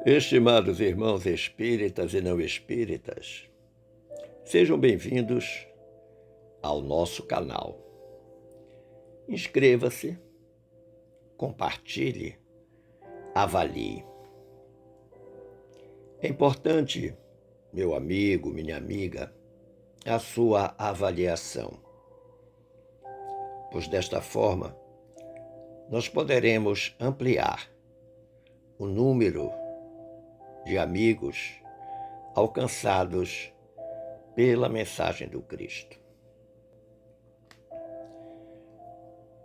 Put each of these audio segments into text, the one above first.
Estimados irmãos espíritas e não espíritas, sejam bem-vindos ao nosso canal. Inscreva-se, compartilhe, avalie. É importante, meu amigo, minha amiga, a sua avaliação, pois desta forma nós poderemos ampliar o número de amigos alcançados pela mensagem do Cristo.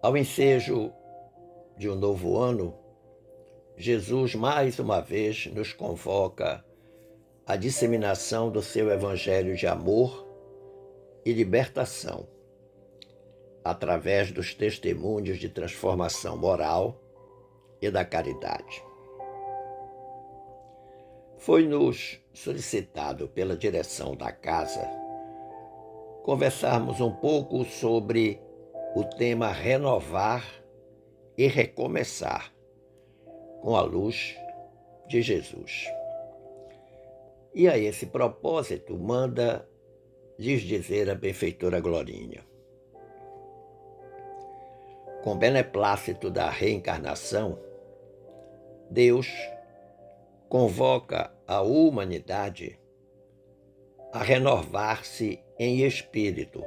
Ao ensejo de um novo ano, Jesus mais uma vez nos convoca à disseminação do seu evangelho de amor e libertação, através dos testemunhos de transformação moral e da caridade. Foi-nos solicitado pela direção da casa conversarmos um pouco sobre o tema renovar e recomeçar com a luz de Jesus. E a esse propósito manda lhes dizer a benfeitora Glorinha: com beneplácito da reencarnação, Deus convoca a humanidade a renovar-se em espírito,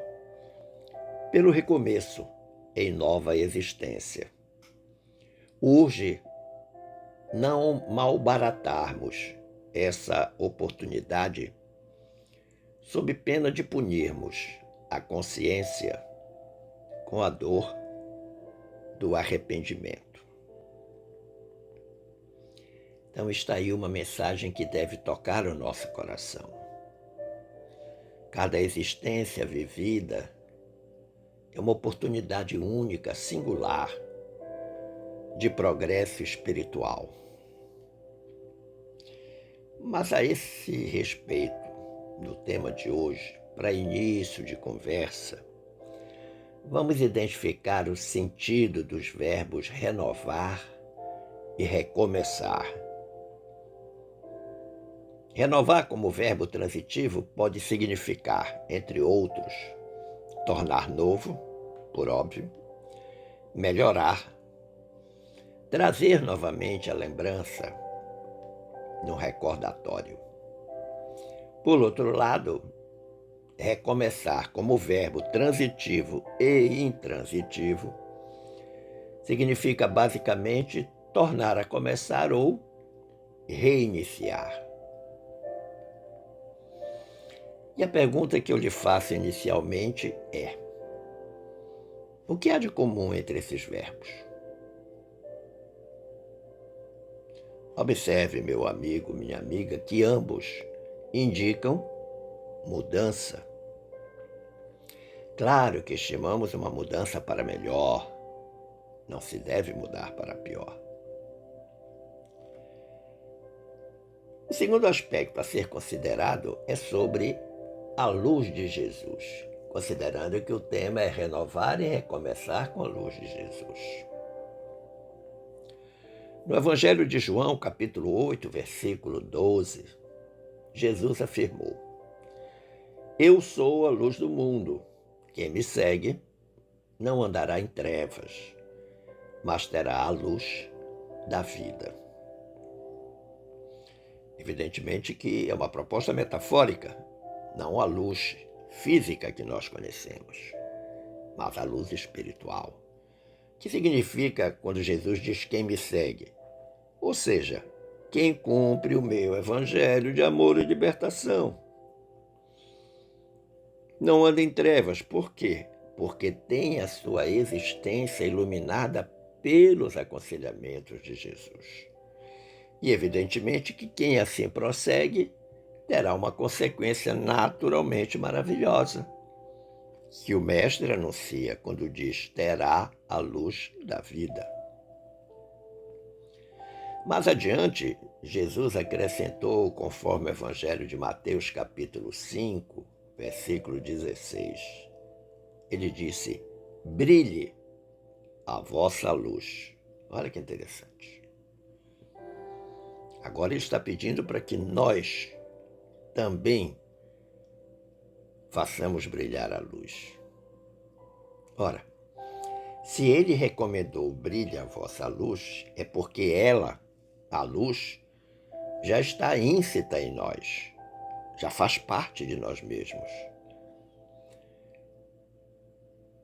pelo recomeço em nova existência. Urge não malbaratarmos essa oportunidade sob pena de punirmos a consciência com a dor do arrependimento. Então está aí uma mensagem que deve tocar o nosso coração. Cada existência vivida é uma oportunidade única, singular, de progresso espiritual. Mas a esse respeito, no tema de hoje, para início de conversa, vamos identificar o sentido dos verbos renovar e recomeçar. Renovar como verbo transitivo pode significar, entre outros, tornar novo, por óbvio, melhorar, trazer novamente a lembrança no recordatório. Por outro lado, recomeçar como verbo transitivo e intransitivo significa basicamente tornar a começar ou reiniciar. E a pergunta que eu lhe faço inicialmente é: o que há de comum entre esses verbos? Observe, meu amigo, minha amiga, que ambos indicam mudança. Claro que estimamos uma mudança para melhor, não se deve mudar para pior. O segundo aspecto a ser considerado é sobre a luz de Jesus, considerando que o tema é renovar e recomeçar com a luz de Jesus. No Evangelho de João, capítulo 8, versículo 12, Jesus afirmou: Eu sou a luz do mundo. Quem me segue não andará em trevas, mas terá a luz da vida. Evidentemente que é uma proposta metafórica, não a luz física que nós conhecemos, mas a luz espiritual. Que significa quando Jesus diz quem me segue? Ou seja, quem cumpre o meu evangelho de amor e libertação. Não anda em trevas. Por quê? Porque tem a sua existência iluminada pelos aconselhamentos de Jesus. E evidentemente que quem assim prossegue terá uma consequência naturalmente maravilhosa, que o Mestre anuncia quando diz: terá a luz da vida. Mais adiante, Jesus acrescentou, conforme o Evangelho de Mateus, capítulo 5, versículo 16. Ele disse: brilhe a vossa luz. Olha que interessante. Agora ele está pedindo para que nós também façamos brilhar a luz. Ora, se ele recomendou brilhe a vossa luz, é porque ela, a luz, já está íncita em nós, já faz parte de nós mesmos.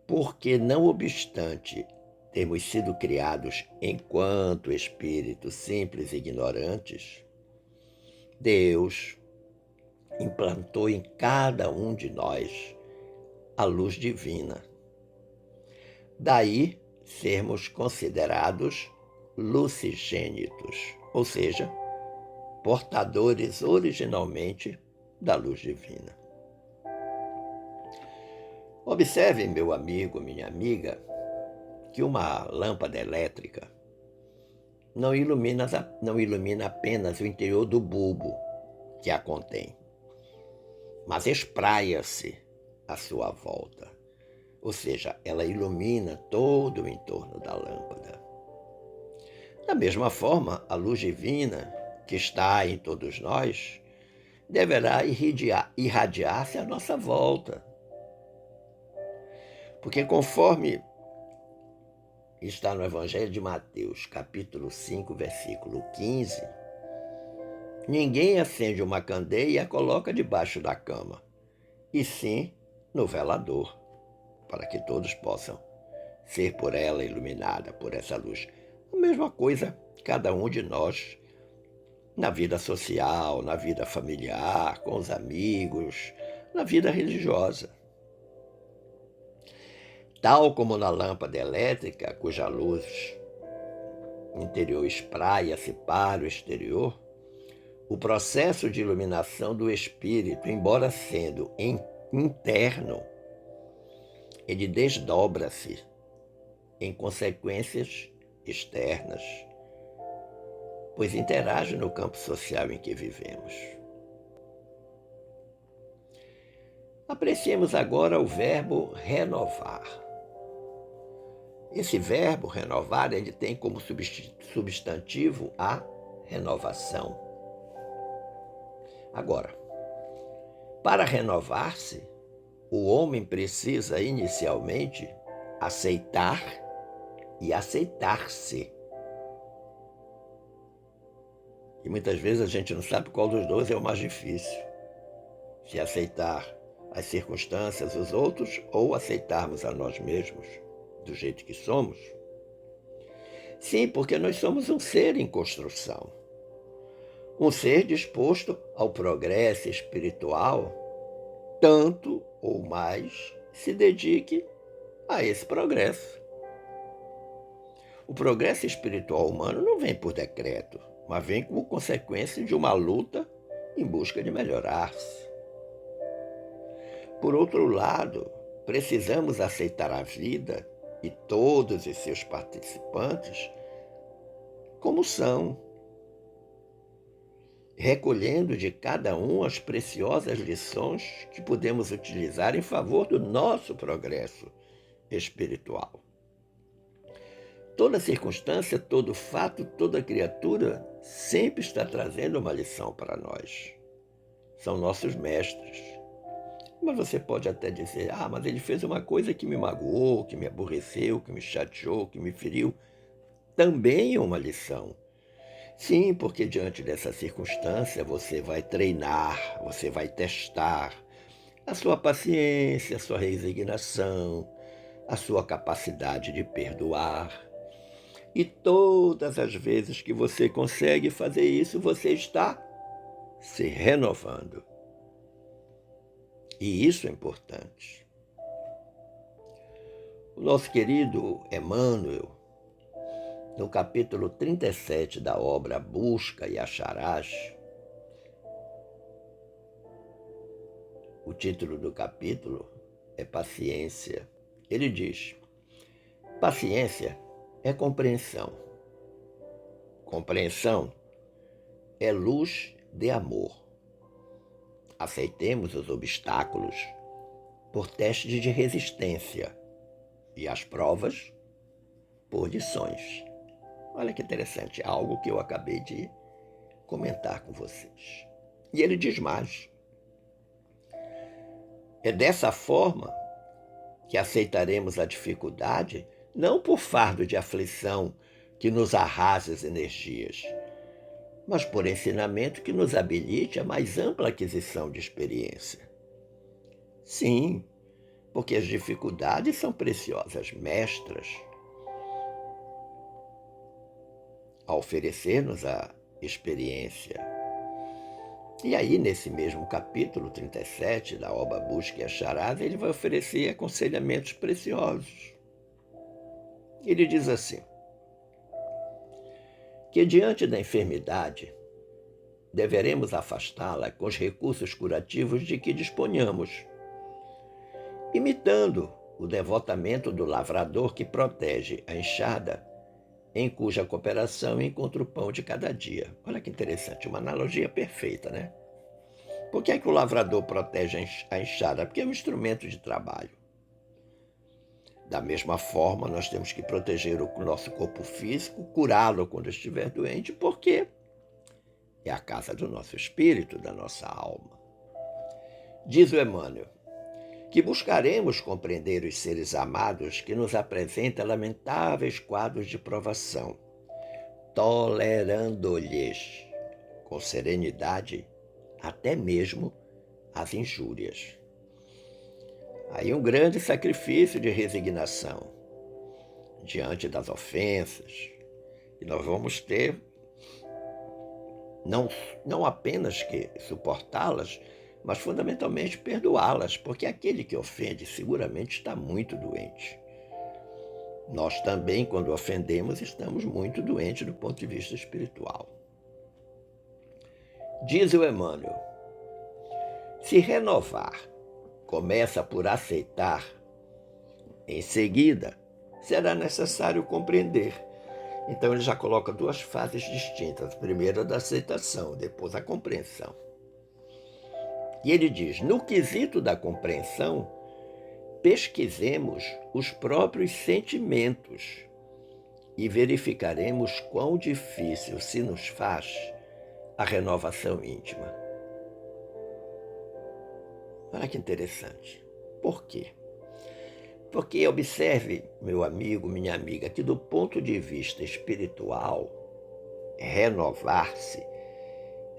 Porque, não obstante termos sido criados enquanto espíritos simples e ignorantes, Deus implantou em cada um de nós a luz divina. Daí sermos considerados lucigênitos, ou seja, portadores originalmente da luz divina. Observe, meu amigo, minha amiga, que uma lâmpada elétrica não ilumina apenas o interior do bulbo que a contém, mas espraia-se à sua volta. Ou seja, ela ilumina todo o entorno da lâmpada. Da mesma forma, a luz divina que está em todos nós deverá irradiar-se à nossa volta. Porque conforme está no Evangelho de Mateus, capítulo 5, versículo 15, ninguém acende uma candeia e a coloca debaixo da cama, e sim no velador, para que todos possam ser por ela iluminada, por essa luz. A mesma coisa, cada um de nós, na vida social, na vida familiar, com os amigos, na vida religiosa. Tal como na lâmpada elétrica, cuja luz interior espraia-se para o exterior, o processo de iluminação do espírito, embora sendo interno, ele desdobra-se em consequências externas, pois interage no campo social em que vivemos. Apreciemos agora o verbo renovar. Esse verbo renovar, ele tem como substantivo a renovação. Agora, para renovar-se, o homem precisa inicialmente aceitar e aceitar-se. E muitas vezes a gente não sabe qual dos dois é o mais difícil. Se aceitar as circunstâncias, os outros, ou aceitarmos a nós mesmos do jeito que somos. Sim, porque nós somos um ser em construção. Um ser disposto ao progresso espiritual, tanto ou mais se dedique a esse progresso. O progresso espiritual humano não vem por decreto, mas vem como consequência de uma luta em busca de melhorar-se. Por outro lado, precisamos aceitar a vida e todos os seus participantes como são, recolhendo de cada um as preciosas lições que podemos utilizar em favor do nosso progresso espiritual. Toda circunstância, todo fato, toda criatura sempre está trazendo uma lição para nós. São nossos mestres. Mas você pode até dizer, mas ele fez uma coisa que me magoou, que me aborreceu, que me chateou, que me feriu. Também é uma lição. Sim, porque diante dessa circunstância você vai treinar, você vai testar a sua paciência, a sua resignação, a sua capacidade de perdoar. E todas as vezes que você consegue fazer isso, você está se renovando. E isso é importante. O nosso querido Emmanuel, no capítulo 37 da obra Busca e Acharás, o título do capítulo é Paciência. Ele diz: paciência é compreensão. Compreensão é luz de amor. Aceitemos os obstáculos por testes de resistência e as provas por lições. Olha que interessante, algo que eu acabei de comentar com vocês. E ele diz mais. É dessa forma que aceitaremos a dificuldade, não por fardo de aflição que nos arrase as energias, mas por ensinamento que nos habilite a mais ampla aquisição de experiência. Sim, porque as dificuldades são preciosas mestras a oferecer-nos a experiência. E aí, nesse mesmo capítulo 37 da obra Busca e Acharás, ele vai oferecer aconselhamentos preciosos. Ele diz assim, que diante da enfermidade, deveremos afastá-la com os recursos curativos de que disponhamos, imitando o devotamento do lavrador que protege a enxada, em cuja cooperação encontra o pão de cada dia. Olha que interessante, uma analogia perfeita, né? Por que é que o lavrador protege a enxada? Porque é um instrumento de trabalho. Da mesma forma, nós temos que proteger o nosso corpo físico, curá-lo quando estiver doente, porque é a casa do nosso espírito, da nossa alma. Diz o Emmanuel, que buscaremos compreender os seres amados que nos apresentam lamentáveis quadros de provação, tolerando-lhes com serenidade até mesmo as injúrias. Aí um grande sacrifício de resignação diante das ofensas, e nós vamos ter não apenas que suportá-las, mas fundamentalmente perdoá-las, porque aquele que ofende seguramente está muito doente. Nós também, quando ofendemos, estamos muito doentes do ponto de vista espiritual. Diz o Emmanuel, se renovar começa por aceitar, em seguida será necessário compreender. Então ele já coloca duas fases distintas, primeiro a da aceitação, depois a compreensão. E ele diz, no quesito da compreensão, pesquisemos os próprios sentimentos e verificaremos quão difícil se nos faz a renovação íntima. Olha que interessante. Por quê? Porque observe, meu amigo, minha amiga, que do ponto de vista espiritual, renovar-se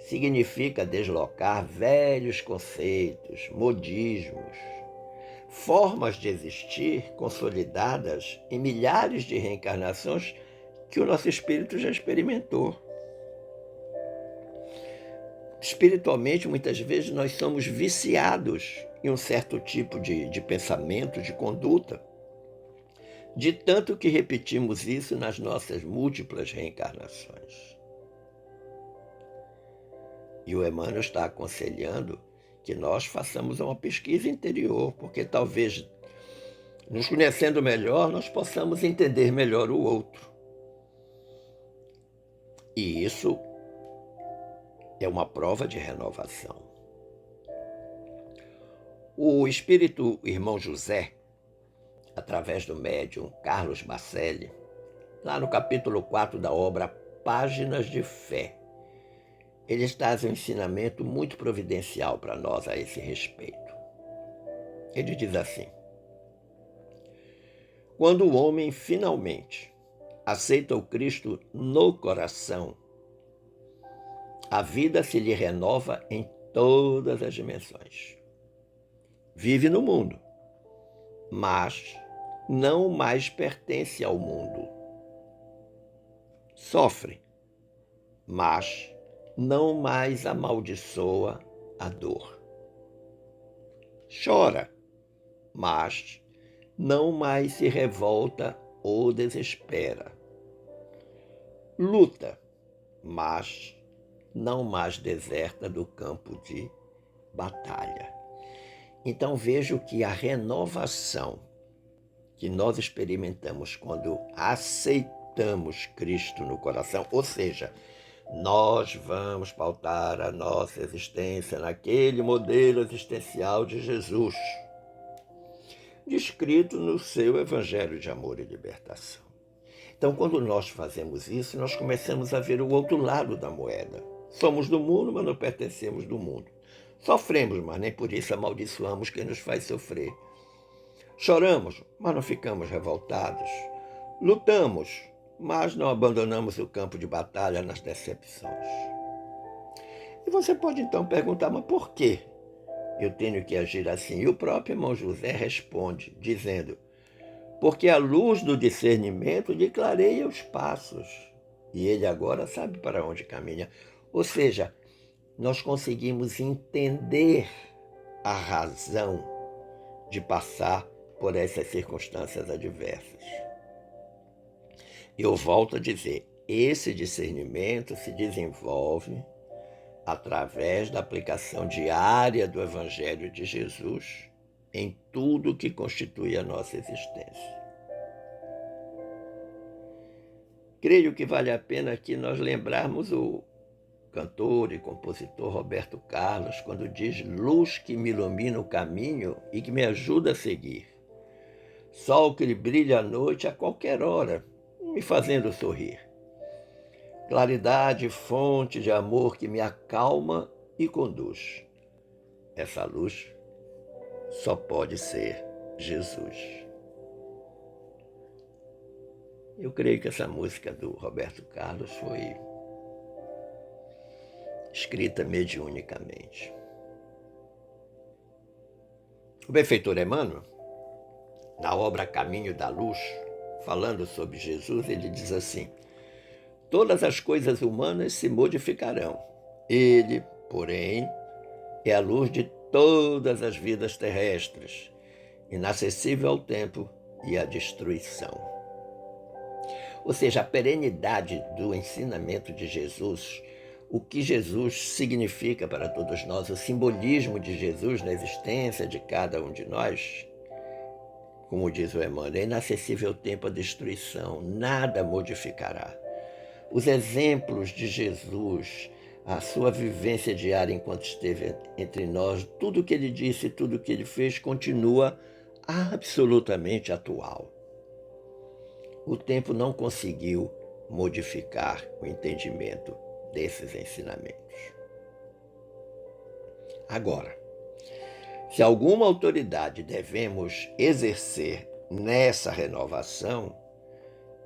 significa deslocar velhos conceitos, modismos, formas de existir consolidadas em milhares de reencarnações que o nosso espírito já experimentou. Espiritualmente, muitas vezes, nós somos viciados em um certo tipo de pensamento, de conduta, de tanto que repetimos isso nas nossas múltiplas reencarnações. E o Emmanuel está aconselhando que nós façamos uma pesquisa interior, porque talvez, nos conhecendo melhor, nós possamos entender melhor o outro. E isso é uma prova de renovação. O espírito irmão José, através do médium Carlos Bacelli, lá no capítulo 4 da obra Páginas de Fé, ele traz um ensinamento muito providencial para nós a esse respeito. Ele diz assim, quando o homem finalmente aceita o Cristo no coração, a vida se lhe renova em todas as dimensões. Vive no mundo, mas não mais pertence ao mundo. Sofre, mas não mais amaldiçoa a dor. Chora, mas não mais se revolta ou desespera. Luta, mas não mais deserta do campo de batalha. Então vejo que a renovação que nós experimentamos quando aceitamos Cristo no coração, ou seja, nós vamos pautar a nossa existência naquele modelo existencial de Jesus, descrito no seu Evangelho de Amor e Libertação. Então, quando nós fazemos isso, nós começamos a ver o outro lado da moeda. Somos do mundo, mas não pertencemos do mundo. Sofremos, mas nem por isso amaldiçoamos quem nos faz sofrer. Choramos, mas não ficamos revoltados. Lutamos, mas não abandonamos o campo de batalha nas decepções. E você pode então perguntar, mas por quê eu tenho que agir assim? E o próprio irmão José responde, dizendo, porque à luz do discernimento lhe clareia os passos, e ele agora sabe para onde caminha. Ou seja, nós conseguimos entender a razão de passar por essas circunstâncias adversas. Eu volto a dizer, esse discernimento se desenvolve através da aplicação diária do Evangelho de Jesus em tudo que constitui a nossa existência. Creio que vale a pena aqui nós lembrarmos o cantor e compositor Roberto Carlos, quando diz: luz que me ilumina o caminho e que me ajuda a seguir. Sol que brilha à noite a qualquer hora, me fazendo sorrir. Claridade, fonte de amor que me acalma e conduz. Essa luz só pode ser Jesus. Eu creio que essa música do Roberto Carlos foi escrita mediunicamente. O benfeitor Emmanuel, na obra Caminho da Luz, falando sobre Jesus, ele diz assim: todas as coisas humanas se modificarão. Ele, porém, é a luz de todas as vidas terrestres, inacessível ao tempo e à destruição. Ou seja, a perenidade do ensinamento de Jesus, o que Jesus significa para todos nós, o simbolismo de Jesus na existência de cada um de nós, como diz o Emmanuel, é inacessível ao tempo à destruição, nada modificará. Os exemplos de Jesus, a sua vivência diária enquanto esteve entre nós, tudo o que ele disse, tudo o que ele fez continua absolutamente atual. O tempo não conseguiu modificar o entendimento desses ensinamentos. Agora, se alguma autoridade devemos exercer nessa renovação,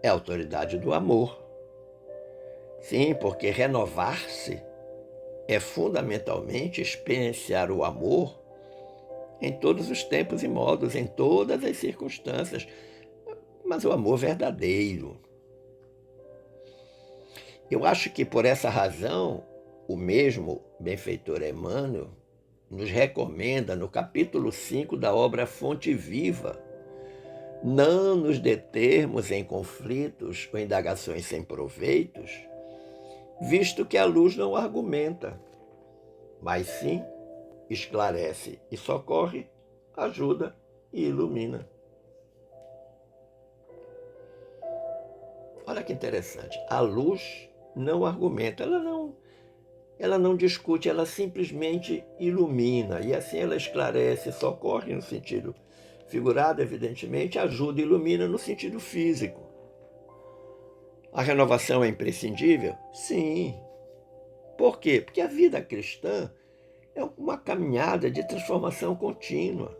é a autoridade do amor. Sim, porque renovar-se é fundamentalmente experienciar o amor em todos os tempos e modos, em todas as circunstâncias, mas o amor verdadeiro. Eu acho que por essa razão, o mesmo benfeitor Emmanuel nos recomenda no capítulo 5 da obra Fonte Viva, não nos determos em conflitos ou indagações sem proveitos, visto que a luz não argumenta, mas sim esclarece e socorre, ajuda e ilumina. Olha que interessante, a luz não argumenta, ela não discute, ela simplesmente ilumina, e assim ela esclarece, socorre no sentido figurado, evidentemente, ajuda e ilumina no sentido físico. A renovação é imprescindível? Sim. Por quê? Porque a vida cristã é uma caminhada de transformação contínua.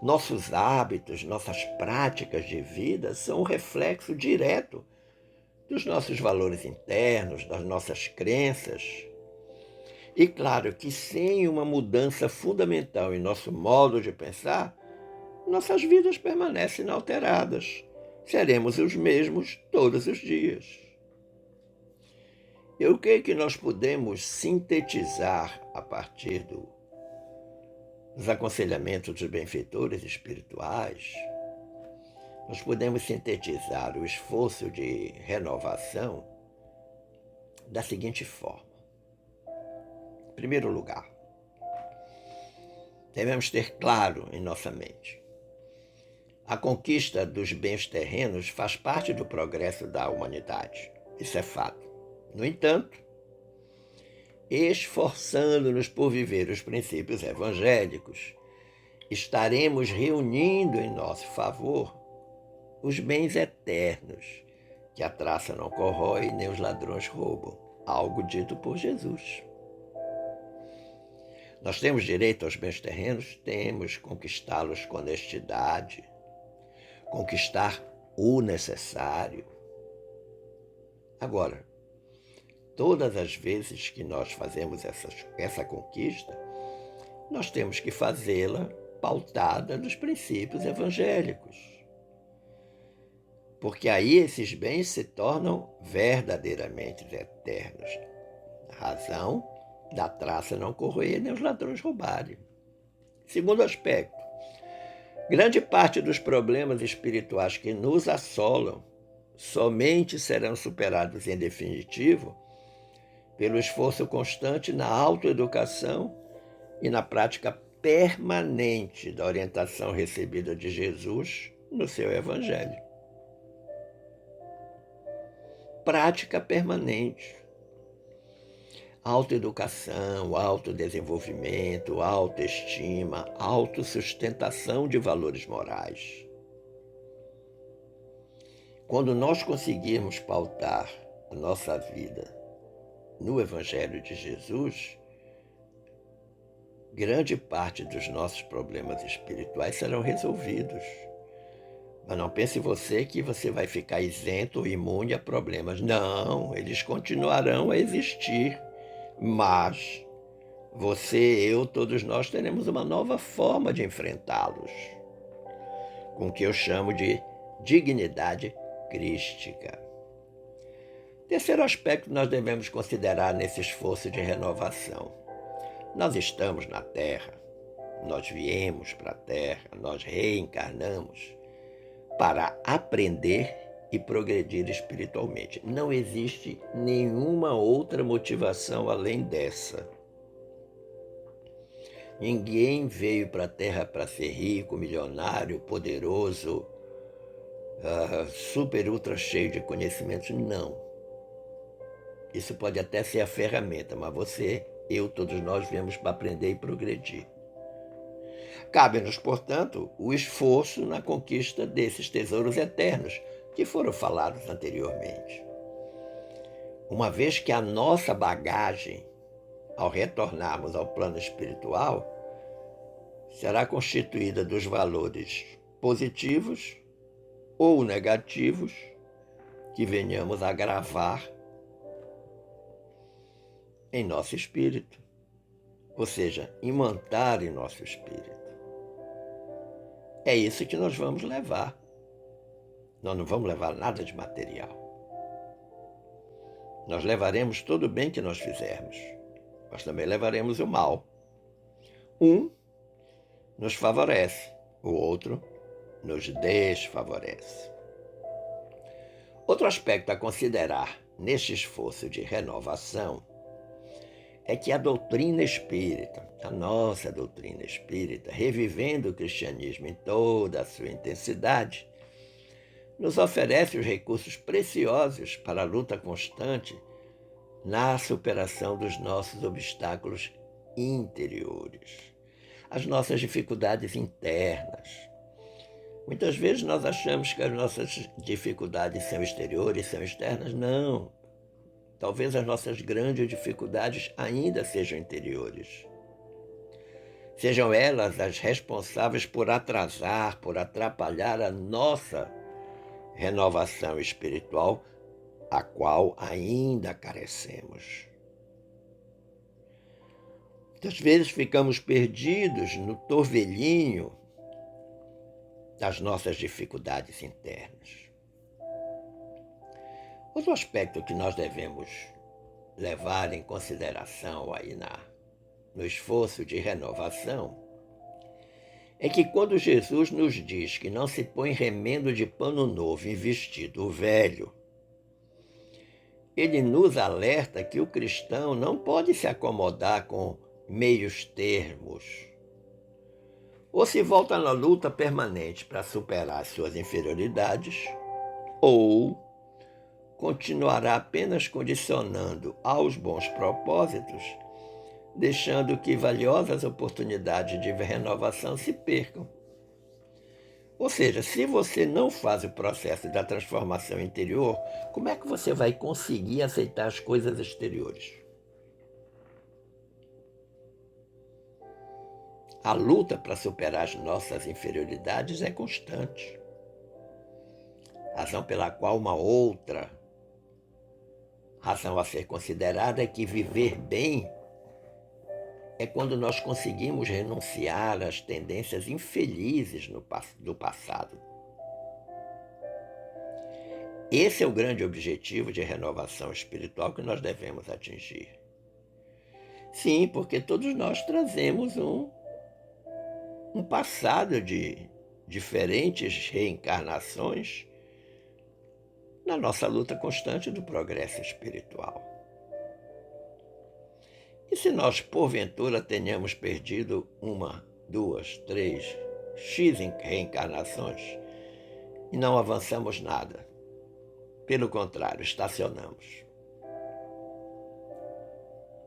Nossos hábitos, nossas práticas de vida são um reflexo direto dos nossos valores internos, das nossas crenças. E claro que sem uma mudança fundamental em nosso modo de pensar, nossas vidas permanecem inalteradas. Seremos os mesmos todos os dias. Eu creio que nós podemos sintetizar a partir dos aconselhamentos dos benfeitores espirituais, nós podemos sintetizar o esforço de renovação da seguinte forma. Em primeiro lugar, devemos ter claro em nossa mente: a conquista dos bens terrenos faz parte do progresso da humanidade. Isso é fato. No entanto, esforçando-nos por viver os princípios evangélicos, estaremos reunindo em nosso favor os bens eternos, que a traça não corrói nem os ladrões roubam. algo dito por Jesus. Nós temos direito aos bens terrenos? Temos. Conquistá-los com honestidade, conquistar o necessário. Agora, todas as vezes que nós fazemos essa conquista, nós temos que fazê-la pautada nos princípios evangélicos. Porque aí esses bens se tornam verdadeiramente eternos. A razão da traça não corroer nem os ladrões roubarem. Segundo aspecto, grande parte dos problemas espirituais que nos assolam somente serão superados em definitivo pelo esforço constante na autoeducação e na prática permanente da orientação recebida de Jesus no seu Evangelho. Prática permanente. Autoeducação, autodesenvolvimento, autoestima, autossustentação de valores morais. Quando nós conseguirmos pautar a nossa vida no Evangelho de Jesus, grande parte dos nossos problemas espirituais serão resolvidos. Mas não pense você que você vai ficar isento ou imune a problemas. Não, eles continuarão a existir. Mas você, eu, todos nós teremos uma nova forma de enfrentá-los, com o que eu chamo de dignidade crística. Terceiro aspecto que nós devemos considerar nesse esforço de renovação. Nós estamos na Terra, nós viemos para a Terra, nós reencarnamos para aprender e progredir espiritualmente. Não existe nenhuma outra motivação além dessa. Ninguém veio para a Terra para ser rico, milionário, poderoso, super, ultra cheio de conhecimentos. Não. Isso pode até ser a ferramenta, mas você, eu, todos nós viemos para aprender e progredir. Cabe-nos, portanto, o esforço na conquista desses tesouros eternos que foram falados anteriormente. Uma vez que a nossa bagagem, ao retornarmos ao plano espiritual, será constituída dos valores positivos ou negativos que venhamos a gravar em nosso espírito, ou seja, imantar em nosso espírito. É isso que nós vamos levar. Nós não vamos levar nada de material. Nós levaremos todo o bem que nós fizermos, mas também levaremos o mal. Um nos favorece, o outro nos desfavorece. Outro aspecto a considerar neste esforço de renovação é que a doutrina espírita, a nossa doutrina espírita, revivendo o cristianismo em toda a sua intensidade, nos oferece os recursos preciosos para a luta constante na superação dos nossos obstáculos interiores, as nossas dificuldades internas. Muitas vezes nós achamos que as nossas dificuldades são exteriores, são externas. Não. Talvez as nossas grandes dificuldades ainda sejam interiores. Sejam elas as responsáveis por atrasar, por atrapalhar a nossa renovação espiritual, a qual ainda carecemos. Muitas vezes ficamos perdidos no torvelinho das nossas dificuldades internas. Outro aspecto que nós devemos levar em consideração aí no esforço de renovação é que quando Jesus nos diz que não se põe remendo de pano novo em vestido velho, ele nos alerta que o cristão não pode se acomodar com meios termos, ou se volta na luta permanente para superar suas inferioridades, ou continuará apenas condicionando aos bons propósitos, deixando que valiosas oportunidades de renovação se percam. Ou seja, se você não faz o processo da transformação interior, como é que você vai conseguir aceitar as coisas exteriores? A luta para superar as nossas inferioridades é constante, razão pela qual uma outra razão a ser considerada é que viver bem é quando nós conseguimos renunciar às tendências infelizes do passado. Esse é o grande objetivo de renovação espiritual que nós devemos atingir. Sim, porque todos nós trazemos um passado de diferentes reencarnações na nossa luta constante do progresso espiritual. E se nós, porventura, tenhamos perdido uma, duas, três, X reencarnações e não avançamos nada, pelo contrário, estacionamos.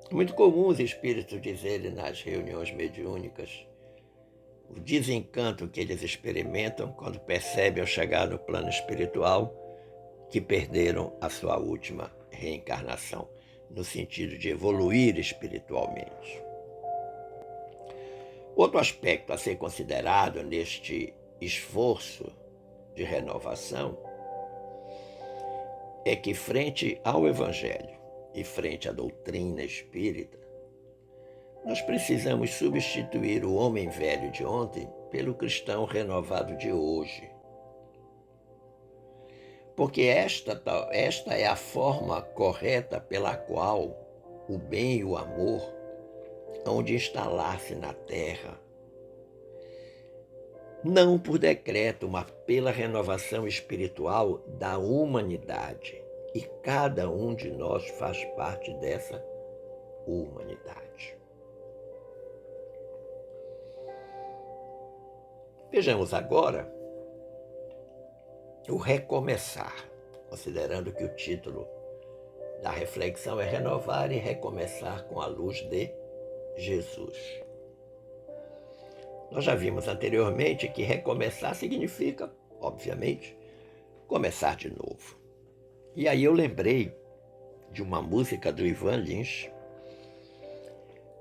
É muito comum os espíritos dizerem nas reuniões mediúnicas o desencanto que eles experimentam quando percebem ao chegar no plano espiritual que perderam a sua última reencarnação, no sentido de evoluir espiritualmente. Outro aspecto a ser considerado neste esforço de renovação é que, frente ao Evangelho e frente à doutrina espírita, nós precisamos substituir o homem velho de ontem pelo cristão renovado de hoje. Porque esta é a forma correta pela qual o bem e o amor hão de instalar-se na terra. Não por decreto, mas pela renovação espiritual da humanidade. E cada um de nós faz parte dessa humanidade. Vejamos agora o recomeçar, considerando que o título da reflexão é Renovar e Recomeçar com a Luz de Jesus. Nós já vimos anteriormente que recomeçar significa, obviamente, começar de novo. E aí eu lembrei de uma música do Ivan Lins,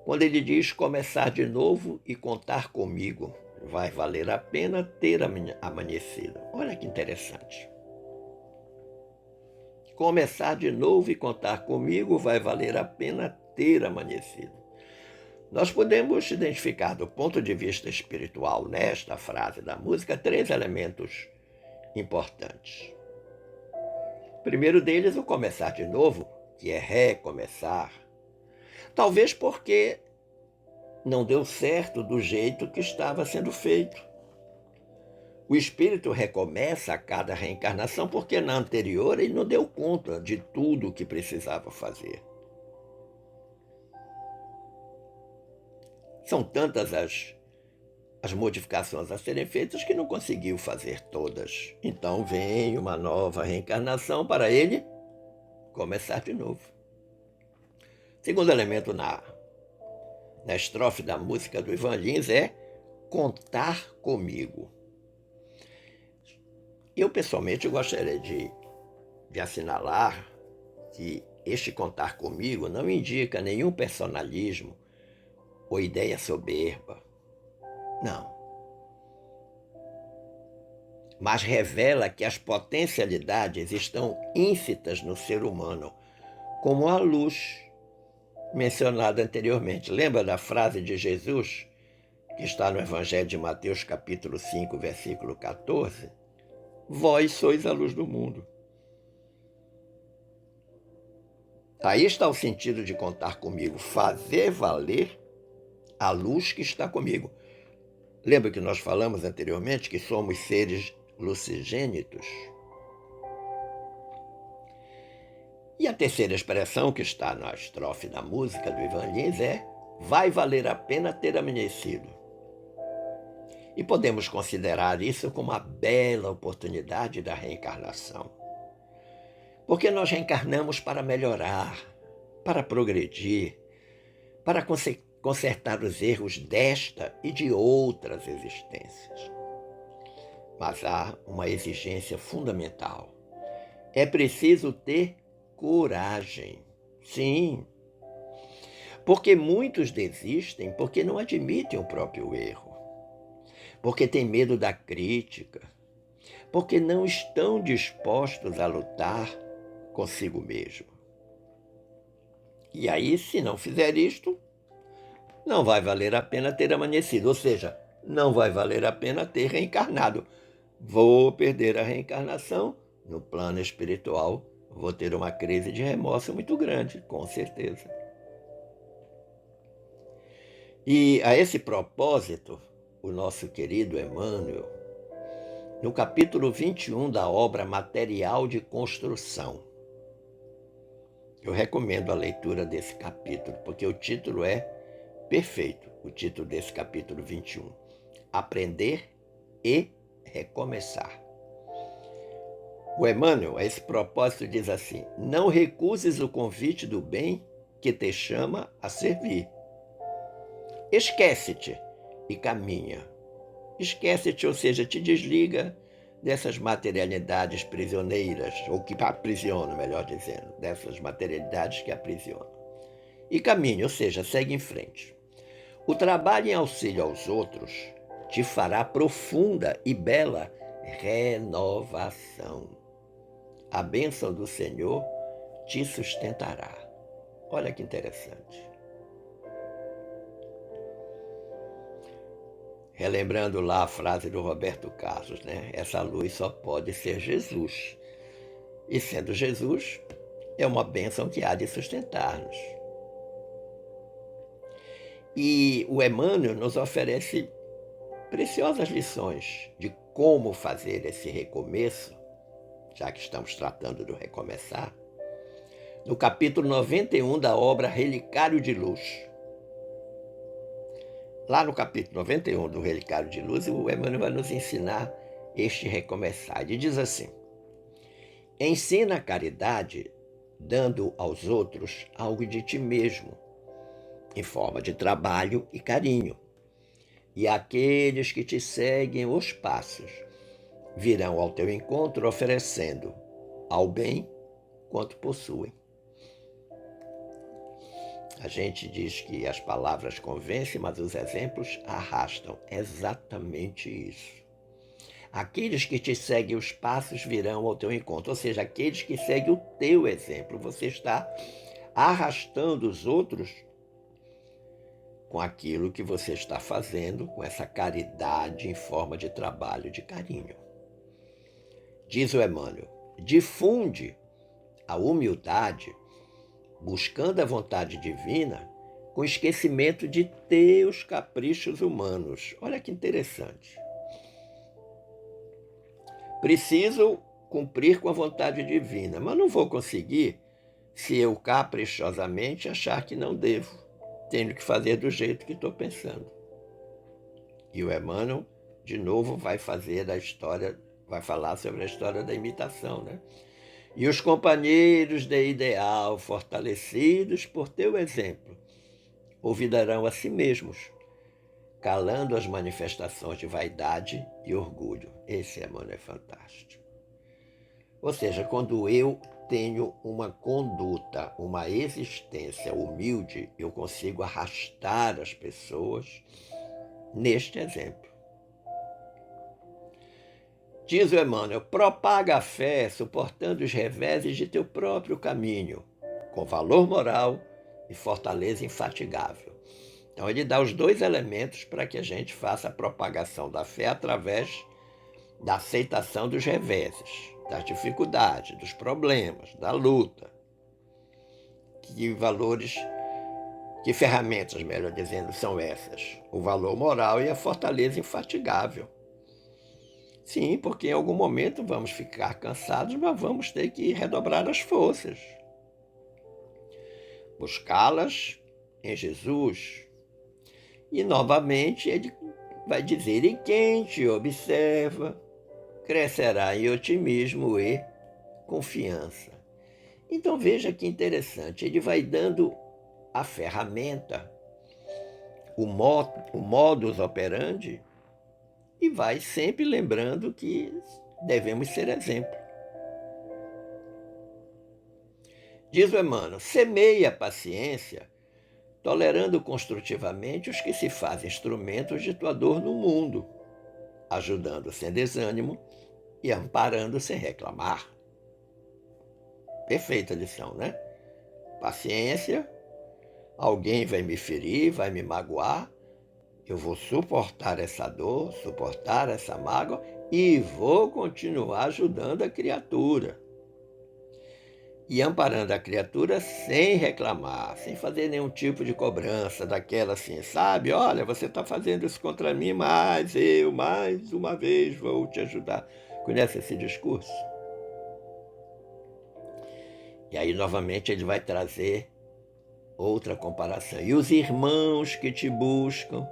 quando ele diz: começar de novo e contar comigo, vai valer a pena ter amanhecido. Olha que interessante. Começar de novo e contar comigo, vai valer a pena ter amanhecido. Nós podemos identificar, do ponto de vista espiritual, nesta frase da música, 3 elementos importantes. O primeiro deles, o começar de novo, que é recomeçar. Talvez porque não deu certo do jeito que estava sendo feito. O espírito recomeça a cada reencarnação porque na anterior ele não deu conta de tudo o que precisava fazer. São tantas as modificações a serem feitas que não conseguiu fazer todas. Então vem uma nova reencarnação para ele começar de novo. Segundo elemento na estrofe da música do Ivan Lins é contar comigo. Eu, pessoalmente, gostaria de assinalar que este contar comigo não indica nenhum personalismo ou ideia soberba. Não. Mas revela que as potencialidades estão íncitas no ser humano, como a luz mencionada anteriormente. Lembra da frase de Jesus, que está no Evangelho de Mateus, capítulo 5, versículo 14? Vós sois a luz do mundo. Aí está o sentido de contar comigo, fazer valer a luz que está comigo. Lembra que nós falamos anteriormente que somos seres lucigênitos? E a terceira expressão que está na estrofe da música do Ivan Lins é: vai valer a pena ter amanhecido. E podemos considerar isso como uma bela oportunidade da reencarnação. Porque nós reencarnamos para melhorar, para progredir, para consertar os erros desta e de outras existências. Mas há uma exigência fundamental. É preciso ter coragem. Sim, porque muitos desistem porque não admitem o próprio erro, porque têm medo da crítica, porque não estão dispostos a lutar consigo mesmo. E aí, se não fizer isto, não vai valer a pena ter amanhecido, ou seja, não vai valer a pena ter reencarnado. Vou perder a reencarnação no plano espiritual, vou ter uma crise de remorso muito grande, com certeza. E a esse propósito, o nosso querido Emmanuel, no capítulo 21 da obra Material de Construção, eu recomendo a leitura desse capítulo, porque o título é perfeito, o título desse capítulo 21. Aprender e recomeçar. O Emmanuel, a esse propósito, diz assim: não recuses o convite do bem que te chama a servir. Esquece-te e caminha. Esquece-te, ou seja, te desliga dessas materialidades prisioneiras, ou que aprisionam, melhor dizendo, dessas materialidades que aprisionam. E caminha, ou seja, segue em frente. O trabalho em auxílio aos outros te fará profunda e bela renovação. A bênção do Senhor te sustentará. Olha que interessante. Relembrando lá a frase do Roberto Carlos, né? Essa luz só pode ser Jesus. E sendo Jesus, é uma bênção que há de sustentar-nos. E o Emmanuel nos oferece preciosas lições de como fazer esse recomeço, já que estamos tratando do recomeçar, no capítulo 91 da obra Relicário de Luz. Lá no capítulo 91 do Relicário de Luz, o Emmanuel vai nos ensinar este recomeçar. Ele diz assim: ensina a caridade dando aos outros algo de ti mesmo, em forma de trabalho e carinho. E aqueles que te seguem os passos virão ao teu encontro oferecendo ao bem quanto possuem. A gente diz que as palavras convencem, mas os exemplos arrastam. Exatamente isso. Aqueles que te seguem os passos virão ao teu encontro, ou seja, aqueles que seguem o teu exemplo. Você está arrastando os outros com aquilo que você está fazendo, com essa caridade em forma de trabalho, de carinho. Diz o Emmanuel, difunde a humildade, buscando a vontade divina, com esquecimento de teus caprichos humanos. Olha que interessante. Preciso cumprir com a vontade divina, mas não vou conseguir se eu caprichosamente achar que não devo. Tenho que fazer do jeito que estou pensando. E o Emmanuel, de novo, vai falar sobre a história da imitação, né? E os companheiros de ideal, fortalecidos por teu exemplo, olvidarão a si mesmos, calando as manifestações de vaidade e orgulho. Esse Emmanuel é fantástico. Ou seja, quando eu tenho uma conduta, uma existência humilde, eu consigo arrastar as pessoas neste exemplo. Diz o Emmanuel, propaga a fé suportando os reveses de teu próprio caminho, com valor moral e fortaleza infatigável. Então ele dá os dois elementos para que a gente faça a propagação da fé através da aceitação dos reveses, das dificuldades, dos problemas, da luta. Que ferramentas, melhor dizendo, são essas? O valor moral e a fortaleza infatigável. Sim, porque em algum momento vamos ficar cansados, mas vamos ter que redobrar as forças. Buscá-las em Jesus. E novamente ele vai dizer, e quem te observa crescerá em otimismo e confiança. Então veja que interessante, ele vai dando a ferramenta, o modus operandi, e vai sempre lembrando que devemos ser exemplo. Diz o Emmanuel: semeia a paciência, tolerando construtivamente os que se fazem instrumentos de tua dor no mundo, ajudando sem desânimo e amparando sem reclamar. Perfeita lição, né? Paciência, alguém vai me ferir, vai me magoar, eu vou suportar essa dor, suportar essa mágoa e vou continuar ajudando a criatura. E amparando a criatura sem reclamar, sem fazer nenhum tipo de cobrança, daquela assim, sabe? Olha, você está fazendo isso contra mim, mas eu, mais uma vez, vou te ajudar. Conhece esse discurso? E aí, novamente, ele vai trazer outra comparação. E os irmãos que te buscam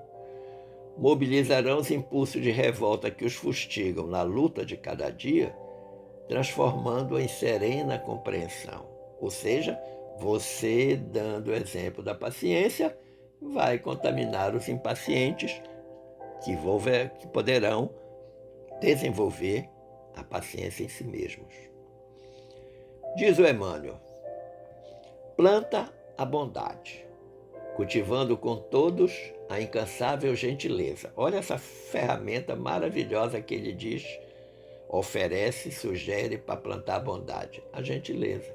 mobilizarão os impulsos de revolta que os fustigam na luta de cada dia, transformando-a em serena compreensão. Ou seja, você, dando o exemplo da paciência, vai contaminar os impacientes que poderão desenvolver a paciência em si mesmos. Diz o Emmanuel: planta a bondade, cultivando com todos a incansável gentileza. Olha essa ferramenta maravilhosa que ele diz, oferece, sugere para plantar a bondade, a gentileza.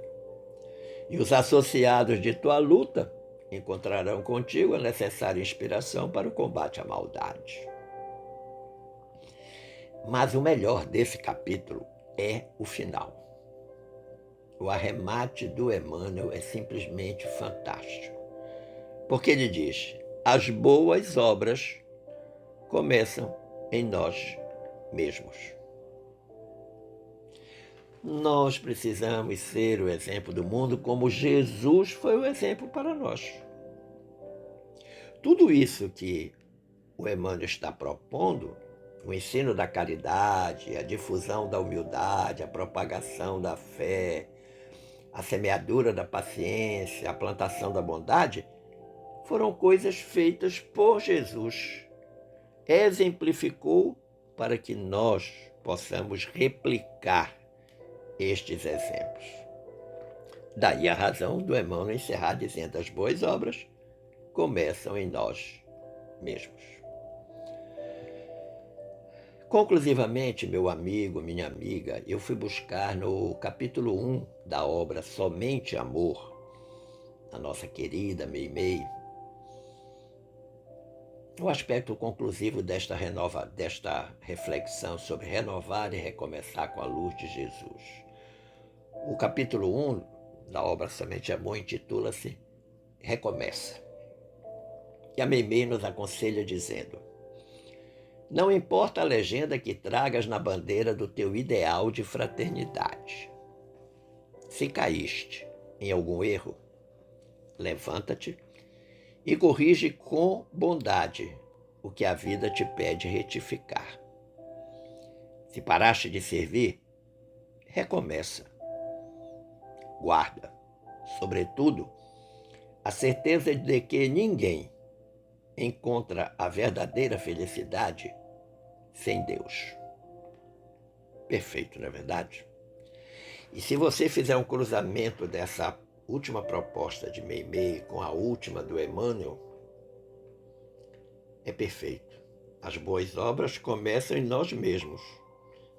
E os associados de tua luta encontrarão contigo a necessária inspiração para o combate à maldade. Mas o melhor desse capítulo é o final. O arremate do Emmanuel é simplesmente fantástico. Porque ele diz: as boas obras começam em nós mesmos. Nós precisamos ser o exemplo do mundo como Jesus foi o exemplo para nós. Tudo isso que o Emmanuel está propondo, o ensino da caridade, a difusão da humildade, a propagação da fé, a semeadura da paciência, a plantação da bondade, foram coisas feitas por Jesus. Exemplificou para que nós possamos replicar estes exemplos. Daí a razão do Emmanuel encerrar dizendo: as boas obras começam em nós mesmos. Conclusivamente, meu amigo, minha amiga, eu fui buscar no capítulo 1 da obra Somente Amor, da nossa querida Meimei, o aspecto conclusivo desta reflexão sobre renovar e recomeçar com a luz de Jesus. O capítulo 1 da obra Somente Amor intitula-se Recomeça. E a Meimei nos aconselha dizendo: não importa a legenda que tragas na bandeira do teu ideal de fraternidade. Se caíste em algum erro, levanta-te e corrige com bondade o que a vida te pede retificar. Se paraste de servir, recomeça. Guarda, sobretudo, a certeza de que ninguém encontra a verdadeira felicidade sem Deus. Perfeito, não é verdade? E se você fizer um cruzamento dessa última proposta de Meimei com a última do Emmanuel, é perfeito. As boas obras começam em nós mesmos.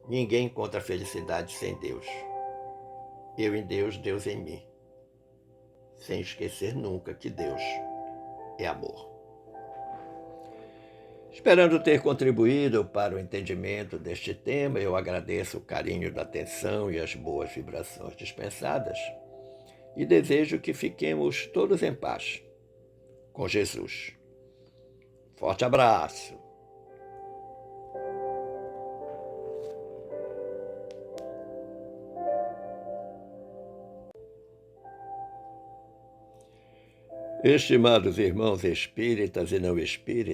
Ninguém encontra a felicidade sem Deus. Eu em Deus, Deus em mim. Sem esquecer nunca que Deus é amor. Esperando ter contribuído para o entendimento deste tema, eu agradeço o carinho da atenção e as boas vibrações dispensadas e desejo que fiquemos todos em paz com Jesus. Forte abraço! Estimados irmãos espíritas e não espíritas,